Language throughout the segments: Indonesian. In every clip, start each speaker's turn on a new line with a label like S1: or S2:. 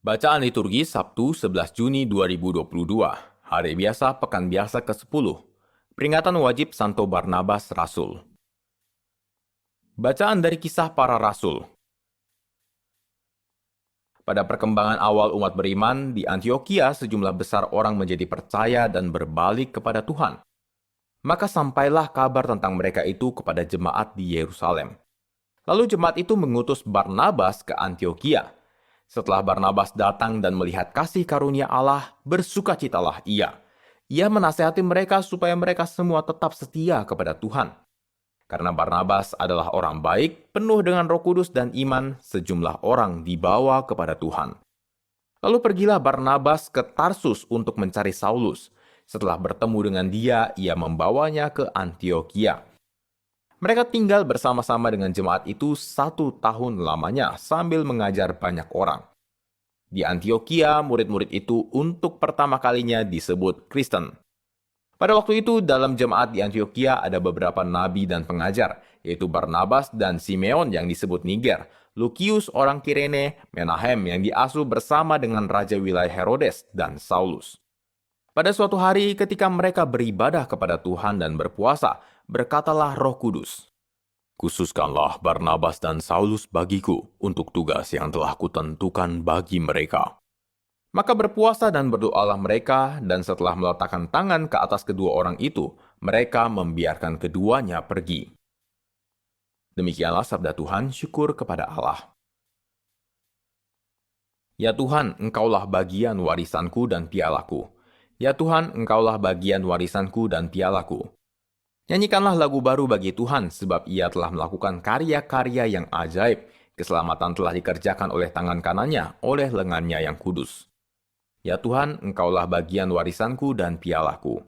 S1: Bacaan liturgi Sabtu 11 Juni 2022, Hari Biasa Pekan Biasa ke-10. Peringatan wajib Santo Barnabas Rasul. Bacaan dari Kisah Para Rasul. Pada perkembangan awal umat beriman, di Antioquia sejumlah besar orang menjadi percaya dan berbalik kepada Tuhan. Maka sampailah kabar tentang mereka itu kepada jemaat di Yerusalem. Lalu jemaat itu mengutus Barnabas ke Antioquia. Setelah Barnabas datang dan melihat kasih karunia Allah, bersukacitalah ia. Ia menasihati mereka supaya mereka semua tetap setia kepada Tuhan. Karena Barnabas adalah orang baik, penuh dengan Roh Kudus dan iman, sejumlah orang dibawa kepada Tuhan. Lalu pergilah Barnabas ke Tarsus untuk mencari Saulus. Setelah bertemu dengan dia, ia membawanya ke Antioquia. Mereka tinggal bersama-sama dengan jemaat itu 1 tahun lamanya sambil mengajar banyak orang. Di Antioquia, murid-murid itu untuk pertama kalinya disebut Kristen. Pada waktu itu, dalam jemaat di Antioquia ada beberapa nabi dan pengajar, yaitu Barnabas dan Simeon yang disebut Niger, Lukius orang Kirene, Menahem yang diasuh bersama dengan Raja wilayah Herodes, dan Saulus. Pada suatu hari ketika mereka beribadah kepada Tuhan dan berpuasa, berkatalah Roh Kudus, "Khususkanlah Barnabas dan Saulus bagiku untuk tugas yang telah kutentukan bagi mereka." Maka berpuasa dan berdoalah mereka, dan setelah meletakkan tangan ke atas kedua orang itu, mereka membiarkan keduanya pergi. Demikianlah sabda Tuhan, syukur kepada Allah. Ya Tuhan, Engkaulah bagian warisanku dan pialaku. Ya Tuhan, Engkaulah bagian warisanku dan pialaku. Nyanyikanlah lagu baru bagi Tuhan, sebab Ia telah melakukan karya-karya yang ajaib. Keselamatan telah dikerjakan oleh tangan kanannya, oleh lengannya yang kudus. Ya Tuhan, Engkaulah bagian warisanku dan pialaku.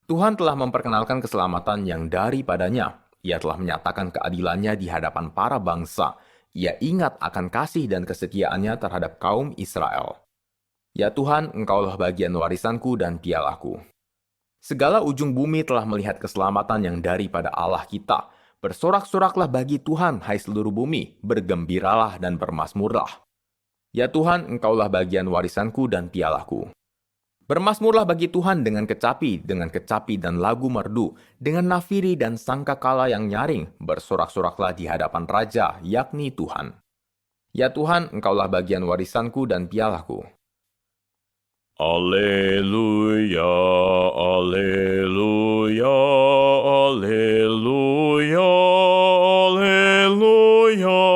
S1: Tuhan telah memperkenalkan keselamatan yang daripadanya. Ia telah menyatakan keadilannya di hadapan para bangsa. Ia ingat akan kasih dan kesetiaannya terhadap kaum Israel. Ya Tuhan, Engkaulah bagian warisanku dan pialaku. Segala ujung bumi telah melihat keselamatan yang daripada Allah kita. Bersorak-soraklah bagi Tuhan, hai seluruh bumi. Bergembiralah dan bermasmurlah. Ya Tuhan, Engkaulah bagian warisanku dan pialaku. Bermasmurlah bagi Tuhan dengan kecapi dan lagu merdu, dengan nafiri dan sangkakala yang nyaring. Bersorak-soraklah di hadapan Raja, yakni Tuhan. Ya Tuhan, Engkaulah bagian warisanku dan pialaku.
S2: Alleluia, alleluia, alleluia, alleluia.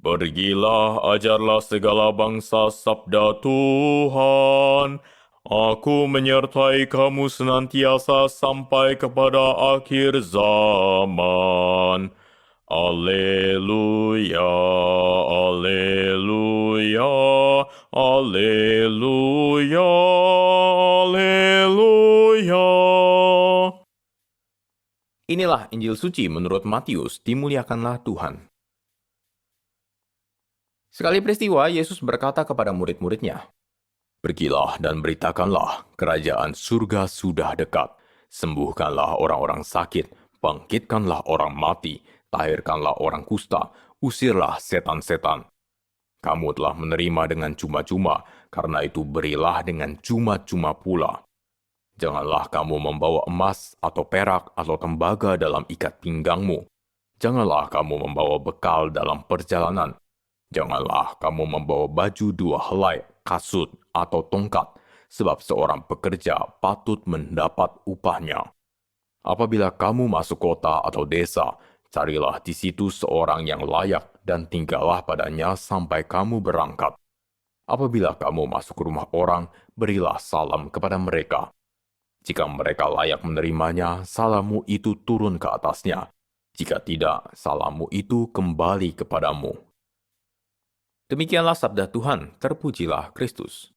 S2: Pergilah, ajarlah segala bangsa sabda Tuhan. Aku menyertai kamu senantiasa sampai kepada akhir zaman. Alleluia, alleluia, alleluia, alleluia.
S1: Inilah Injil suci menurut Matius, dimuliakanlah Tuhan. Sekali peristiwa, Yesus berkata kepada murid-muridnya, "Pergilah dan beritakanlah, kerajaan surga sudah dekat. Sembuhkanlah orang-orang sakit, bangkitkanlah orang mati, tahirkanlah orang kusta, usirlah setan-setan. Kamu telah menerima dengan cuma-cuma, karena itu berilah dengan cuma-cuma pula. Janganlah kamu membawa emas atau perak atau tembaga dalam ikat pinggangmu. Janganlah kamu membawa bekal dalam perjalanan. Janganlah kamu membawa baju 2 helai, kasut, atau tongkat, sebab seorang pekerja patut mendapat upahnya. Apabila kamu masuk kota atau desa, carilah di situ seorang yang layak dan tinggallah padanya sampai kamu berangkat. Apabila kamu masuk ke rumah orang, berilah salam kepada mereka. Jika mereka layak menerimanya, salammu itu turun ke atasnya. Jika tidak, salammu itu kembali kepadamu." Demikianlah sabda Tuhan, terpujilah Kristus.